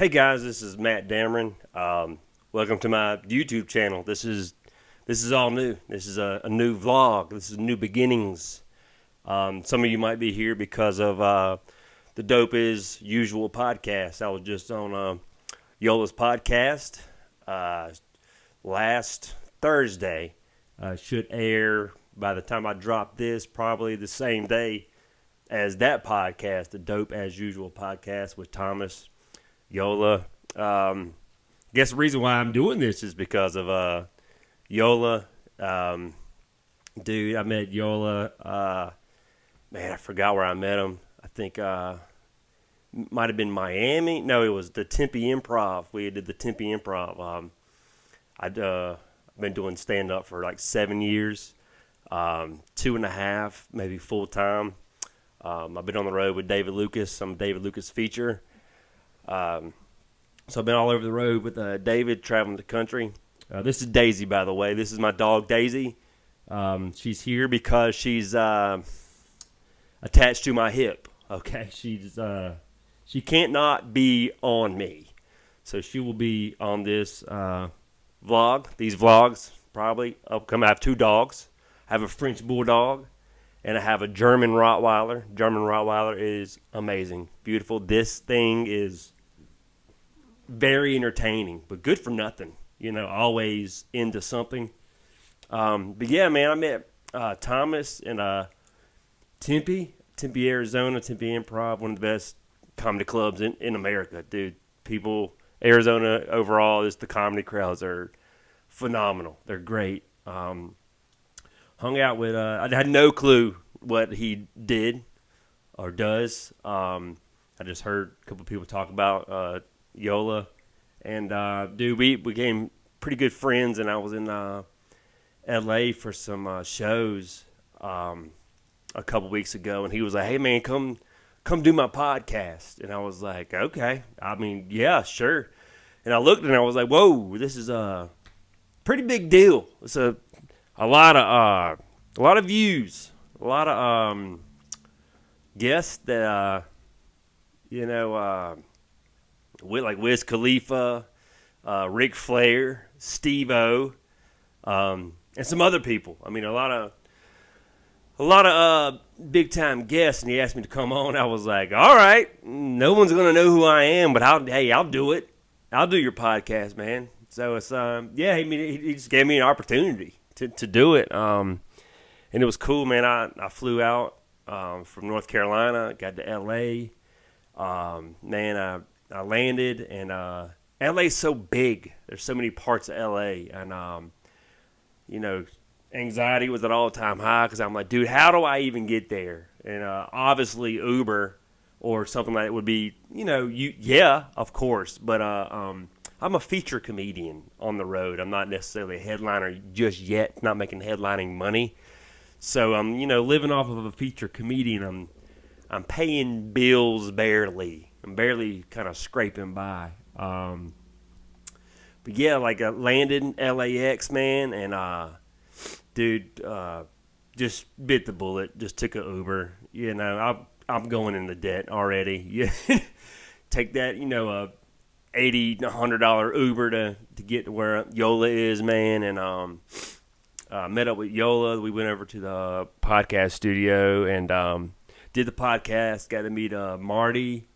Hey guys, this is Matt Dameron. Welcome to my YouTube channel. This is all new. This is a new vlog. This is new beginnings. Some of you might be here because of the Dope Is Usual podcast. I was just on Yola's podcast last Thursday. Should air by the time I drop this, probably the same day as that podcast, the Dope As Usual podcast with Thomas, Yola. I guess the reason why I'm doing this is because of Yola. Dude, I met Yola. Man, I forgot where I met him. I think might have been Miami. No, it was the Tempe Improv. We did the Tempe Improv. I've been doing stand-up for like 7 years, 2.5, maybe full-time. I've been on the road with David Lucas. I'm a David Lucas feature. So I've been all over the road with David, traveling the country. This is Daisy, by the way. This is my dog, Daisy. She's here because she's attached to my hip. Okay, she can't not be on me, so she will be on this vlog. These vlogs probably upcoming. I have 2 dogs. I have a French bulldog, and I have a German Rottweiler. German Rottweiler is amazing, beautiful. This thing is very entertaining, but good for nothing. You know, always into something. But yeah, man, I met Thomas in Tempe, Arizona. Tempe Improv, one of the best comedy clubs in America, dude. Arizona overall, the comedy crowds are phenomenal. They're great. Hung out with, I had no clue what he did or does. I just heard a couple of people talk about Yola. And, dude, we became pretty good friends, and I was in L.A. for some shows a couple weeks ago, and he was like, hey, man, come do my podcast. And I was like, okay. I mean, yeah, sure. And I looked, and I was like, whoa, this is a pretty big deal. It's a lot of views, a lot of guests that, with like Wiz Khalifa, Ric Flair, Steve-O, and some other people. I mean, a lot of big time guests, and he asked me to come on. I was like, all right, no one's gonna know who I am, but I'll do it. I'll do your podcast, man. So it's he just gave me an opportunity to do it, and it was cool, man. I flew out from North Carolina, got to L.A. I landed, and LA's so big. There's so many parts of LA, and anxiety was at all-time high because I'm like, dude, how do I even get there? And obviously Uber or something like that would be, of course. But I'm a feature comedian on the road. I'm not necessarily a headliner just yet. Not making headlining money. So I'm, living off of a feature comedian. I'm paying bills barely. I'm barely kind of scraping by. But yeah, like I landed in LAX, man, and dude, just bit the bullet. Just took an Uber. I'm going into debt already. Yeah, take that, $80, $100 Uber to get to where Yola is, man, and met up with Yola. We went over to the podcast studio and did the podcast. Got to meet Marty.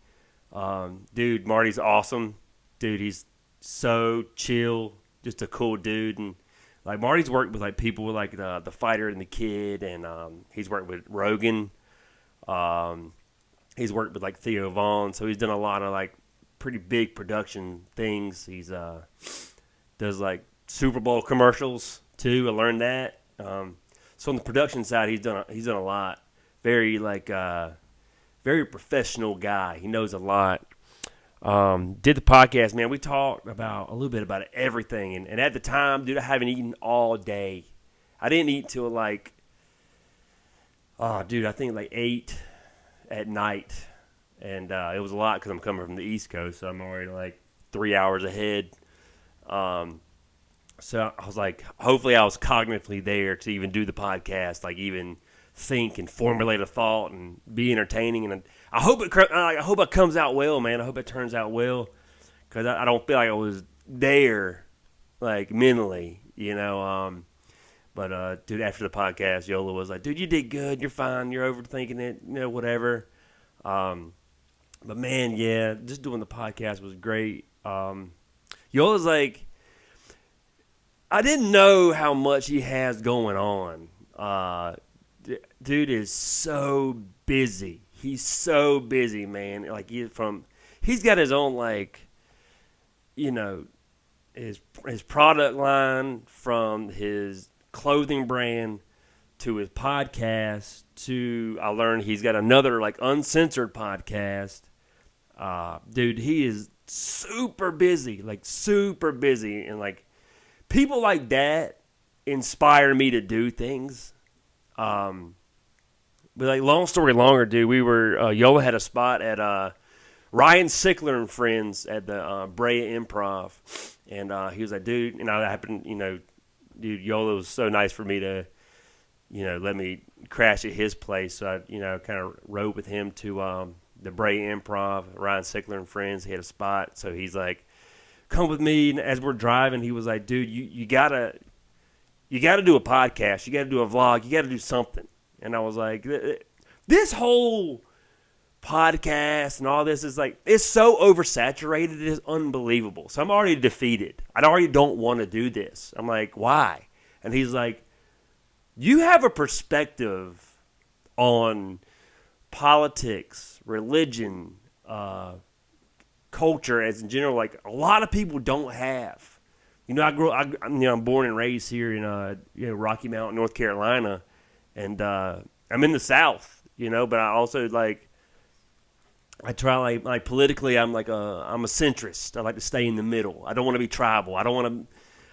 Dude, Marty's awesome. Dude, he's so chill, just a cool dude. And like Marty's worked with like people with like the Fighter and the Kid, and he's worked with Rogan. He's worked with like Theo Vaughn, so he's done a lot of like pretty big production things. He's does like Super Bowl commercials too. I learned that. So on the production side, he's done a lot. Very very professional guy. He knows a lot. Did the podcast, man. We talked about a little bit about everything. And at the time, dude, I haven't eaten all day. I didn't eat till I think like 8 at night. And it was a lot because I'm coming from the East Coast, so I'm already like 3 hours ahead. So I was like, hopefully I was cognitively there to even do the podcast, like even think and formulate a thought and be entertaining. And I hope it comes out well, man. I hope it turns out well. because I don't feel like I was there, like mentally, But dude, after the podcast, Yola was like, "Dude, you did good. You're fine. You're overthinking it. Whatever." But man, yeah, just doing the podcast was great. Yola's like, I didn't know how much he has going on. Dude is so busy. He's so busy, man. Like he's got his own his product line, from his clothing brand to his podcast to, I learned he's got another uncensored podcast. Dude, he is super busy, and people like that inspire me to do things. But long story longer, dude, we were Yola had a spot at Ryan Sickler and friends at the Brea Improv, and he was like, "Dude," and I happened, dude, Yola was so nice for me to, let me crash at his place. So I, kind of rode with him to the Brea Improv. Ryan Sickler and friends, he had a spot, so he's like, "Come with me." And as we're driving, he was like, "Dude, you gotta do a podcast. You gotta do a vlog. You gotta do something." And I was like, "This whole podcast and all this is it's so oversaturated. It is unbelievable." So I'm already defeated. I already don't want to do this. I'm like, "Why?" And he's like, "You have a perspective on politics, religion, culture as in general, a lot of people don't have." I'm born and raised here in Rocky Mount, North Carolina, and I'm in the South, but I also I try politically. I'm a centrist. I like to stay in the middle. I don't want to be tribal. I don't want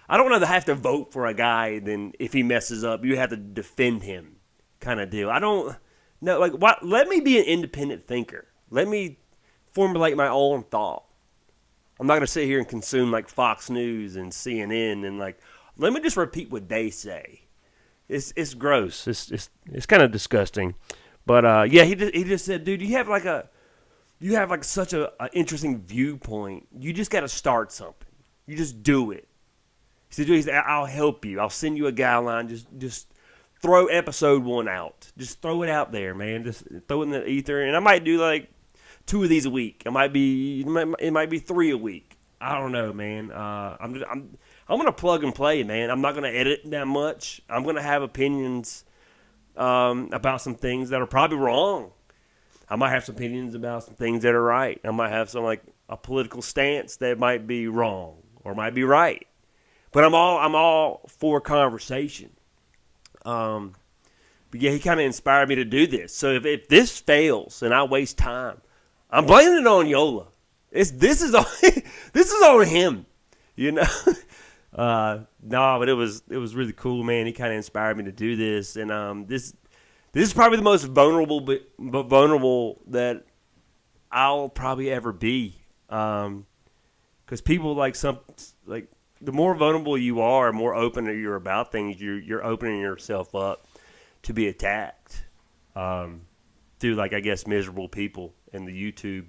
to have to vote for a guy. Then if he messes up, you have to defend him, kind of deal. I don't know. Let me be an independent thinker. Let me formulate my own thought. I'm not going to sit here and consume Fox News and CNN and let me just repeat what they say. It's gross. It's kind of disgusting. But yeah, he just said, "Dude, you have such a interesting viewpoint. You just got to start something. You just do it." He said, "I'll help you. I'll send you a guideline. Just throw episode 1 out. Just throw it out there, man. Just throw it in the ether. And I might do 2 of these a week. It might be 3 a week. I don't know, man. I'm gonna plug and play, man. I'm not gonna edit that much. I'm gonna have opinions about some things that are probably wrong. I might have some opinions about some things that are right. I might have some a political stance that might be wrong or might be right. But I'm all for conversation. But yeah, he kind of inspired me to do this. So if this fails and I waste time, I'm blaming it on Yola. This is on him, No, but it was really cool, man. He kind of inspired me to do this, and this is probably the most vulnerable that I'll probably ever be, because people the more vulnerable you are, more open you're about things, you're opening yourself up to be attacked through I guess miserable people in the YouTube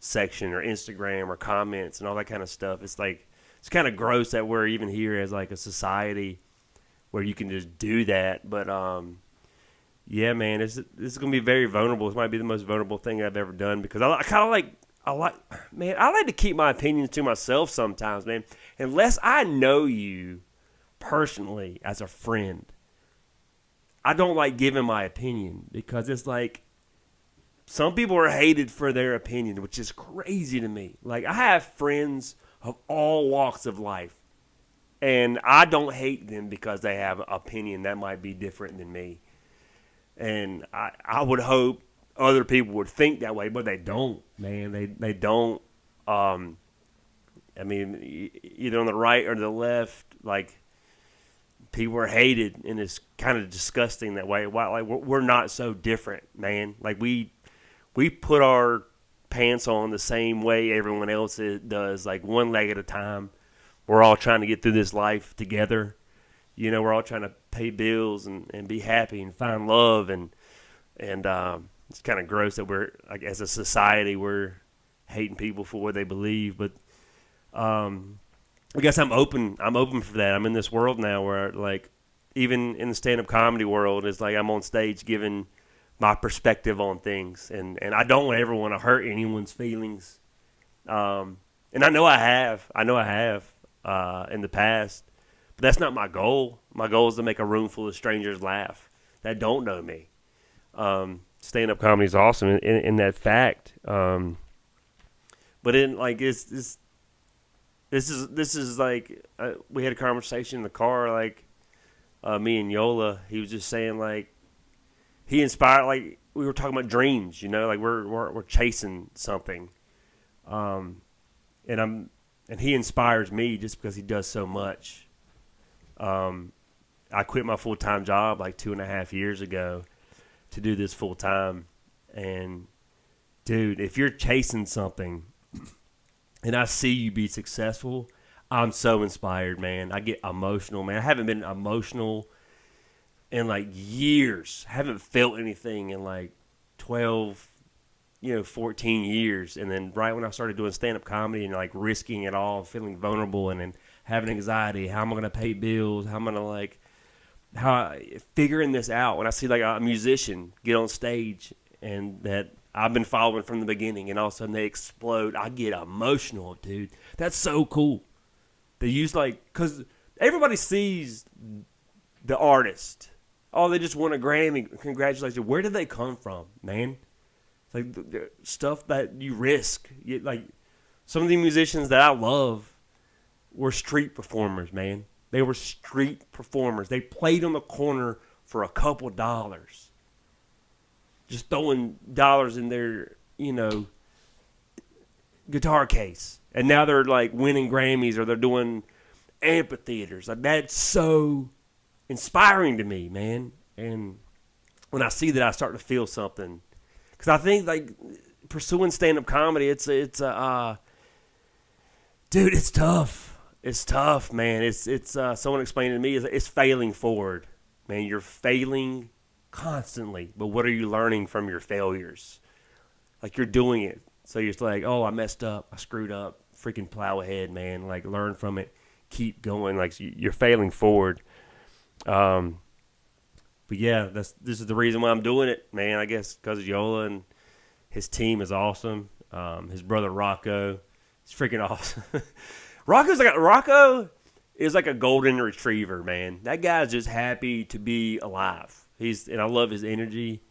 section or Instagram or comments and all that kind of stuff. It's it's kind of gross that we're even here as a society where you can just do that. But yeah, man, this is gonna be very vulnerable. This might be the most vulnerable thing I've ever done, because I like to keep my opinions to myself sometimes, man. Unless I know you personally as a friend, I don't like giving my opinion, because it's some people are hated for their opinion, which is crazy to me. I have friends of all walks of life, and I don't hate them because they have an opinion that might be different than me. And I would hope other people would think that way, but they don't, man. They don't. Either on the right or the left, people are hated, and it's kind of disgusting that way. Why? We're not so different, man. We put our pants on the same way everyone else does, one leg at a time. We're all trying to get through this life together. We're all trying to pay bills and be happy and find love, and it's kind of gross that we're as a society we're hating people for what they believe. But I guess I'm open. I'm open for that. I'm in this world now where, like, even in the stand-up comedy world, it's like I'm on stage giving my perspective on things, and I don't ever want to hurt anyone's feelings. And I know I have. In the past, but that's not my goal. My goal is to make a room full of strangers laugh that don't know me. Stand-up comedy is awesome in that fact. But in like it's this is like we had a conversation in the car, like me and Yola. He was just saying, like, he inspired, like, we were talking about dreams, you know, like we're chasing something, and he inspires me just because he does so much. I quit my full-time job like 2.5 years ago to do this full-time, and dude, if you're chasing something and I see you be successful, I'm so inspired, man. I get emotional, man. I haven't been emotional in like years. I haven't felt anything in like 12, 14 years. And then right when I started doing stand-up comedy and like risking it all, feeling vulnerable and then having anxiety, how am I going to pay bills? How am I going to figuring this out? When I see like a musician get on stage and that I've been following from the beginning, and all of a sudden they explode, I get emotional, dude. That's so cool. They use because everybody sees the artist. Oh, they just won a Grammy. Congratulations. Where did they come from, man? It's like the stuff that you risk. Like some of the musicians that I love were street performers, man. They were street performers. They played on the corner for a couple dollars. Just throwing dollars in their, guitar case. And now they're like winning Grammys, or they're doing amphitheaters. Like, that's so inspiring to me, man. And when I see that, I start to feel something. Because I think like pursuing stand-up comedy, dude, it's tough. It's tough, man. It's someone explained to me, it's failing forward, man. You're failing constantly, but what are you learning from your failures? Like, you're doing it, so you're just like, oh, I messed up, I screwed up, freaking plow ahead, man. Like, learn from it, keep going. Like, you're failing forward. But yeah, this is the reason why I'm doing it, man. I guess because Yola and his team is awesome. His brother Rocco, he's freaking awesome. Rocco is like a golden retriever, man. That guy's just happy to be alive. And I love his energy.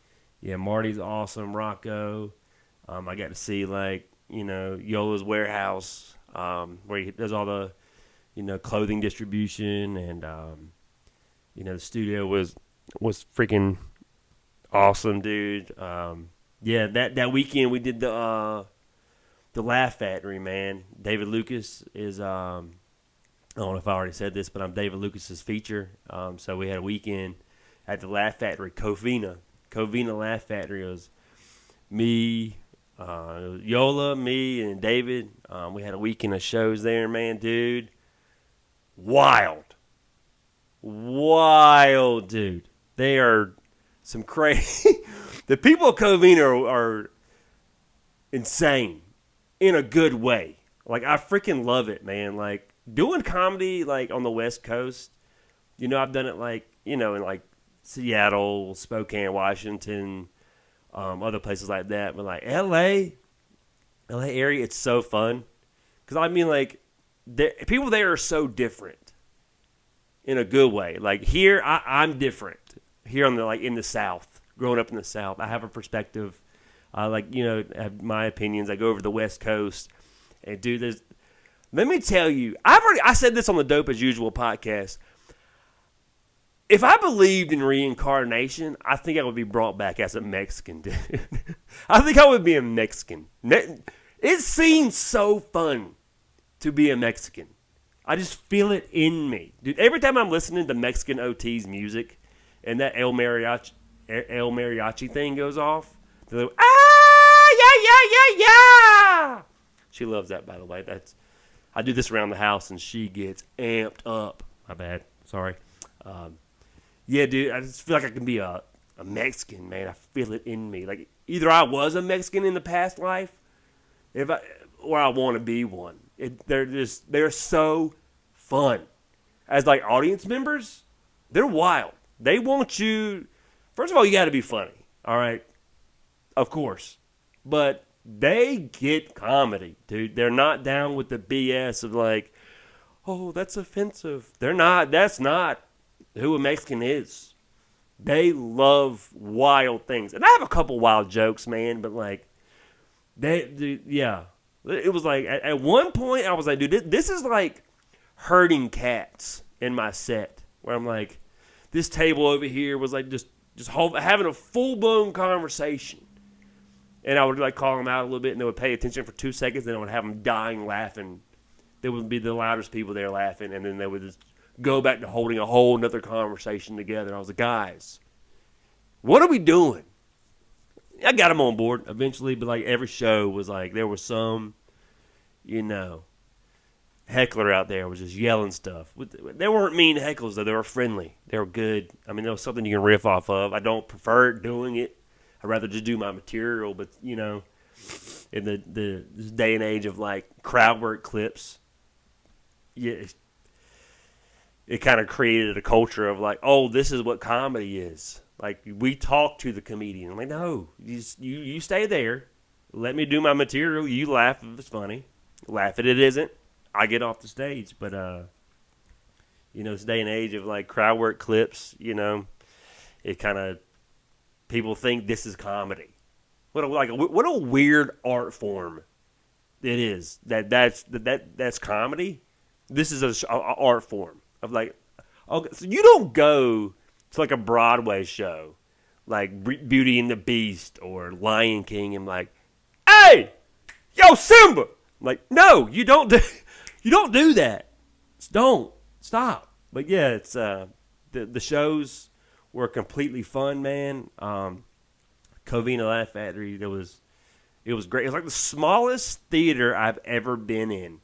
Yeah, Marty's awesome. Rocco. I got to see Yola's warehouse, where he does all the, clothing distribution, and the studio was freaking awesome, dude. Yeah, that weekend we did the Laugh Factory, man. David Lucas is I don't know if I already said this, but I'm David Lucas's feature. So we had a weekend at the Laugh Factory, Covina Laugh Factory. It was me, Yola, me, and David. We had a weekend of shows there, man, dude. Wild, dude. They are some crazy. The people of Covina are insane in a good way. Like, I freaking love it, man. Like, doing comedy, like, on the West Coast, I've done it, like, in, like, Seattle, Spokane, Washington, other places like that. But, like, LA area, it's so fun. Because, I mean, like, people there are so different in a good way. Like, here, I'm different. Here in the South, growing up in the South, I have a perspective. I have my opinions. I go over to the West Coast, and dude, let me tell you, I said this on the Dope as Usual podcast. If I believed in reincarnation, I think I would be brought back as a Mexican, dude. I think I would be a Mexican. It seems so fun to be a Mexican. I just feel it in me, dude. Every time I'm listening to Mexican OT's music, and that El Mariachi thing goes off, they're like, yeah. She loves that, by the way. I do this around the house, and she gets amped up. My bad. Sorry. Yeah, dude, I just feel like I can be a Mexican, man. I feel it in me. Like, either I was a Mexican in the past life, or I want to be one. They're so fun. As like audience members, they're wild. They want you. First of all, you got to be funny. All right, of course, but they get comedy, dude. They're not down with the BS of like, oh, that's offensive. They're not. That's not who a Mexican is. They love wild things, and I have a couple wild jokes, man. But like, yeah. It was like at one point I was like, dude, this is like herding cats in my set, where I'm like, this table over here was like just having a full blown conversation, and I would like call them out a little bit, and they would pay attention for 2 seconds, and I would have them dying laughing. They would be the loudest people there laughing, and then they would just go back to holding a whole another conversation together. I was like, guys, what are we doing? I got them on board eventually, but like every show was like there was some, heckler out there was just yelling stuff. They weren't mean heckles though; they were friendly. They were good. I mean, there was something you can riff off of. I don't prefer doing it. I'd rather just do my material. But in this day and age of like crowd work clips, yeah, it kind of created a culture of like, oh, this is what comedy is. Like, we talk to the comedian. I'm like, no, you stay there. Let me do my material. You laugh if it's funny. Laugh if it isn't. I get off the stage. But, this day and age of, like, crowd work clips, it kind of, people think this is comedy. What a weird art form it is. That's comedy. This is an art form of, like, okay, so you don't go to like a Broadway show, like Beauty and the Beast or Lion King, and like, hey, yo, Simba. I'm like, no, you don't do that. Just don't stop. But yeah, it's the shows were completely fun, man. Covina Laugh Factory, it was great. It was like the smallest theater I've ever been in.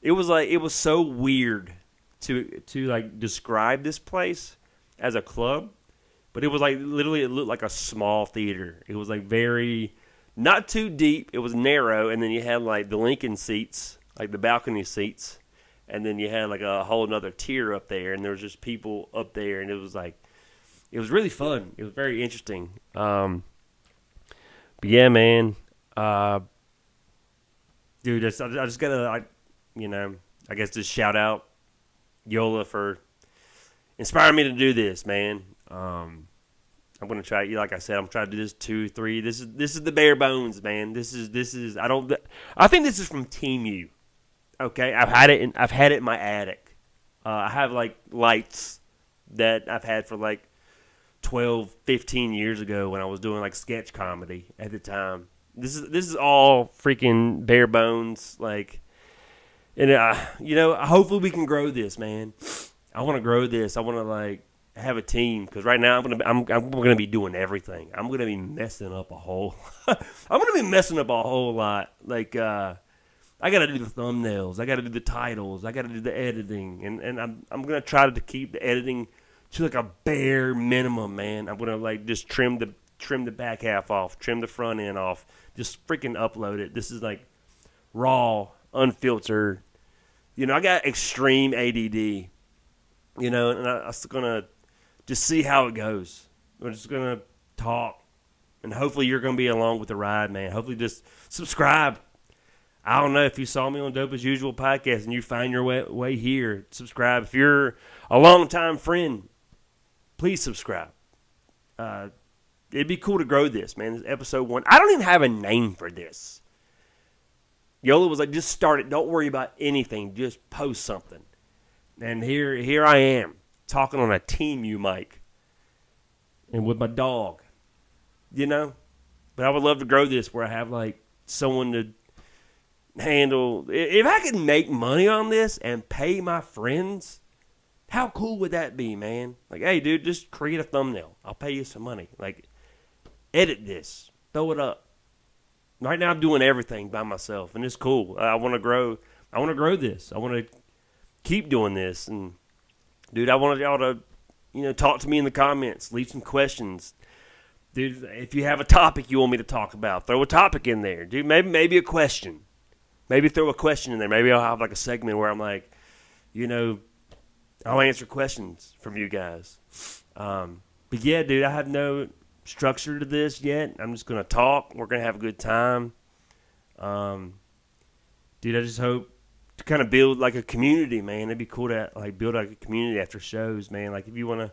It was so weird to like describe this place as a club, but it was like literally it looked like a small theater. It was like very not too deep. It was narrow, and then you had like the Lincoln seats, like the balcony seats, and then you had like a whole another tier up there, and there was just people up there, and it was really fun. It was very interesting. But yeah, man, dude, I just gotta I guess just shout out Yola for inspiring me to do this, man. I'm gonna try. Like I said, I'm trying to do this 2, 3. This is the bare bones, man. This is. I think this is from Team U. Okay, I've had it in my attic. I have like lights that I've had for like 12, 15 years ago when I was doing like sketch comedy at the time. This is all freaking bare bones, like, and hopefully we can grow this, man. I want to grow this. I want to like have a team, because right now I'm gonna be doing everything. I'm gonna be messing up a whole. I'm gonna be messing up a whole lot. Like I gotta do the thumbnails. I gotta do the titles. I gotta do the editing, and I'm gonna try to keep the editing to like a bare minimum, man. I'm gonna like just trim the back half off, trim the front end off, just freaking upload it. This is like raw, unfiltered. I got extreme ADD. And I'm just going to just see how it goes. We're just going to talk. And hopefully you're going to be along with the ride, man. Hopefully just subscribe. I don't know if you saw me on Dope As Usual podcast and you find your way here, subscribe. If you're a longtime friend, please subscribe. It'd be cool to grow this, man. This is episode 1. I don't even have a name for this. Yola was like, just start it. Don't worry about anything. Just post something. And here I am, talking on a Team U mic. And with my dog. But I would love to grow this where I have, like, someone to handle. If I could make money on this and pay my friends, how cool would that be, man? Like, hey, dude, just create a thumbnail. I'll pay you some money. Like, edit this. Throw it up. Right now I'm doing everything by myself, and it's cool. I want to grow. I want to grow this. I want to keep doing this. And, dude, I want y'all to, talk to me in the comments. Leave some questions. Dude, if you have a topic you want me to talk about, throw a topic in there. Dude, maybe a question. maybe throw a question in there. Maybe I'll have like a segment where I'm like, I'll answer questions from you guys. But yeah, dude, I have no structure to this yet. I'm just gonna talk. We're gonna have a good time. Dude, I just hope to kind of build like a community, man. It'd be cool to like build like a community after shows, man. Like if you wanna,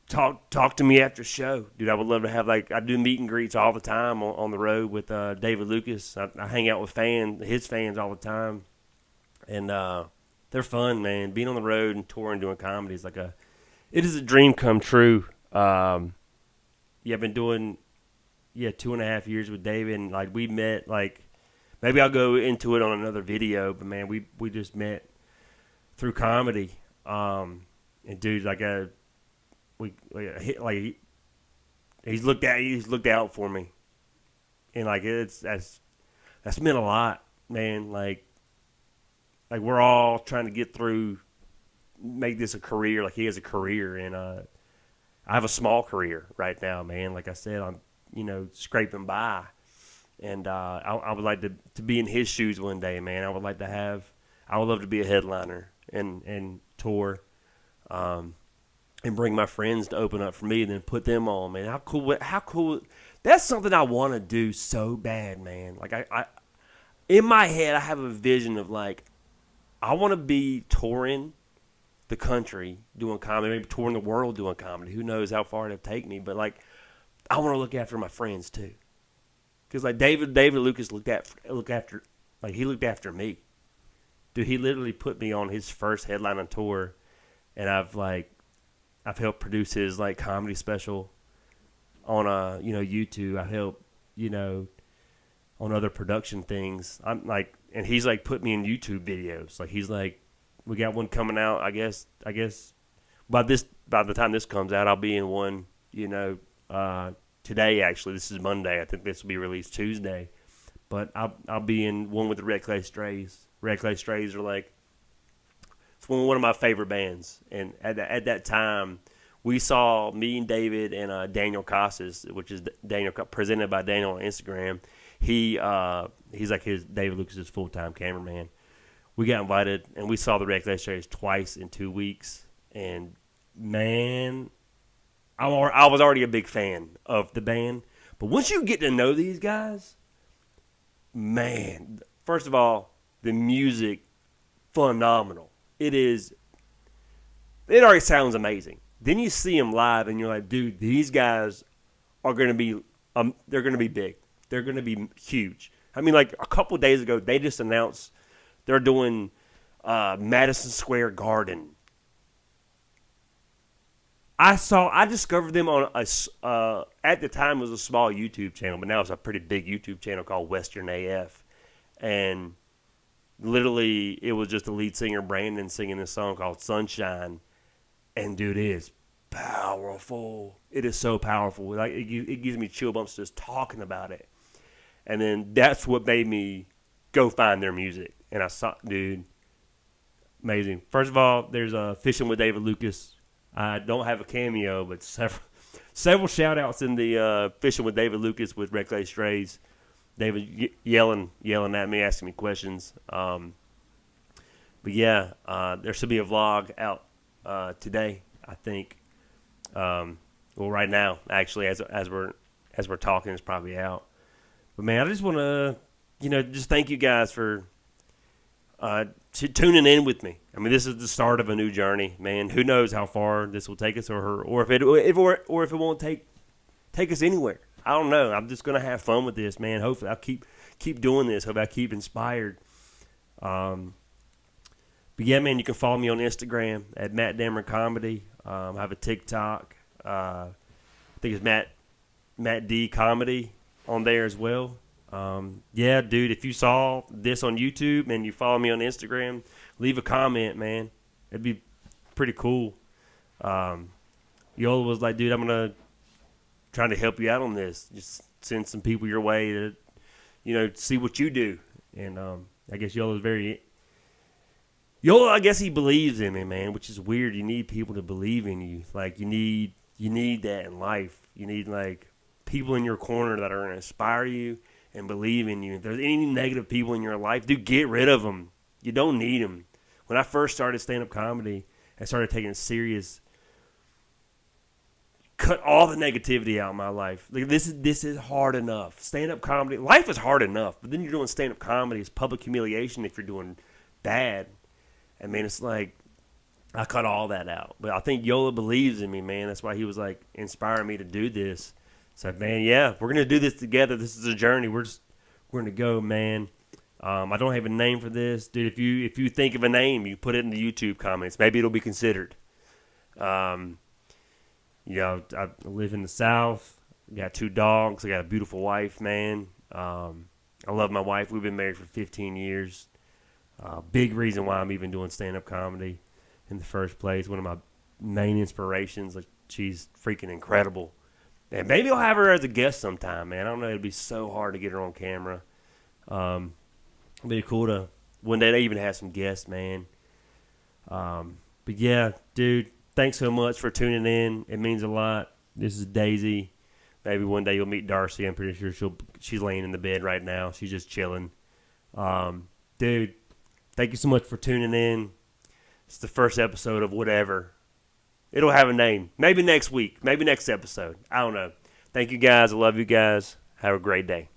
talk to me after show, dude. I would love to have like I do meet and greets all the time on the road with David Lucas. I hang out with his fans all the time, and they're fun, man. Being on the road and touring, doing comedy is it is a dream come true. I've been doing 2.5 years with David, and like we met like maybe I'll go into it on another video, but man, we just met through comedy, and dude, he's looked out for me, and like that's meant a lot, man. Like we're all trying to get through, make this a career. Like he has a career, and I have a small career right now, man. Like I said, I'm scraping by, and I would like to be in his shoes one day, man. I would love to be a headliner and tour. And bring my friends to open up for me and then put them on, man. How cool. That's something I want to do so bad, man. Like I in my head, I have a vision of like, I want to be touring the country doing comedy, maybe touring the world doing comedy. Who knows how far it'll take me, but like, I want to look after my friends too. Cause like David Lucas looked after me. Dude, he literally put me on his first headlining tour, and I've helped produce his like comedy special on YouTube. I helped on other production things. I'm like, and he's like put me in YouTube videos. Like he's like, we got one coming out. I guess by the time this comes out, I'll be in one. Today actually, this is Monday. I think this will be released Tuesday, but I'll be in one with the Red Clay Strays. Red Clay Strays are like, it's one of my favorite bands, and at that time, we saw me and David and Daniel Casas, which is Daniel presented by Daniel on Instagram. He's like David Lucas's full-time cameraman. We got invited, and we saw the Red Clay Strays twice in 2 weeks, and man, I was already a big fan of the band, but once you get to know these guys, man, first of all, the music, phenomenal. It already sounds amazing. Then you see them live, and you're like, dude, these guys are going to be, they're going to be big. They're going to be huge. I mean, like a couple of days ago, they just announced they're doing Madison Square Garden. I discovered them on at the time it was a small YouTube channel, but now it's a pretty big YouTube channel called Western AF, and literally, it was just the lead singer, Brandon, singing this song called Sunshine. And, dude, it is powerful. It is so powerful. Like it gives me chill bumps just talking about it. And then that's what made me go find their music. And I saw, dude, amazing. First of all, there's Fishing with David Lucas. I don't have a cameo, but several shout-outs in the Fishing with David Lucas with Red Clay Strays. David yelling at me, asking me questions. But yeah, there should be a vlog out today, I think. Right now, actually, as we're talking, it's probably out. But man, I just want to, just thank you guys for tuning in with me. I mean, this is the start of a new journey, man. Who knows how far this will take us, or if it won't take us anywhere. I don't know. I'm just gonna have fun with this, man. Hopefully, I'll keep doing this. Hope I keep inspired. But yeah, man, you can follow me on Instagram at Matt Dameron Comedy. I have a TikTok. I think it's Matt D Comedy on there as well. Yeah, dude, if you saw this on YouTube and you follow me on Instagram, leave a comment, man. It'd be pretty cool. Yola was like, dude, I'm gonna trying to help you out on this. Just send some people your way to, see what you do. And I guess Yola, I guess he believes in me, man, which is weird. You need people to believe in you. Like, you need that in life. You need, like, people in your corner that are going to inspire you and believe in you. If there's any negative people in your life, dude, get rid of them. You don't need them. When I first started stand-up comedy and started taking it serious, cut all the negativity out of my life. Like, this is hard enough. Stand-up comedy, life is hard enough, but then you're doing stand-up comedy. It's public humiliation if you're doing bad. I mean, it's like, I cut all that out. But I think Yola believes in me, man. That's why he was like inspiring me to do this. So, man, yeah, we're gonna do this together. This is a journey. We're gonna go, man. I don't have a name for this, dude. If you think of a name, you put it in the YouTube comments. Maybe it'll be considered. I live in the South. I got 2 dogs. I got a beautiful wife, man. I love my wife. We've been married for 15 years. Big reason why I'm even doing stand-up comedy in the first place. One of my main inspirations. Like, she's freaking incredible. And maybe I'll have her as a guest sometime, man. I don't know. It'd be so hard to get her on camera. It'd be cool to one day they even have some guests, man. But yeah, dude, thanks so much for tuning in. It means a lot. This is Daisy. Maybe one day you'll meet Darcy. I'm pretty sure she's laying in the bed right now. She's just chilling. Dude, thank you so much for tuning in. It's the first episode of whatever. It'll have a name. Maybe next week. Maybe next episode. I don't know. Thank you guys. I love you guys. Have a great day.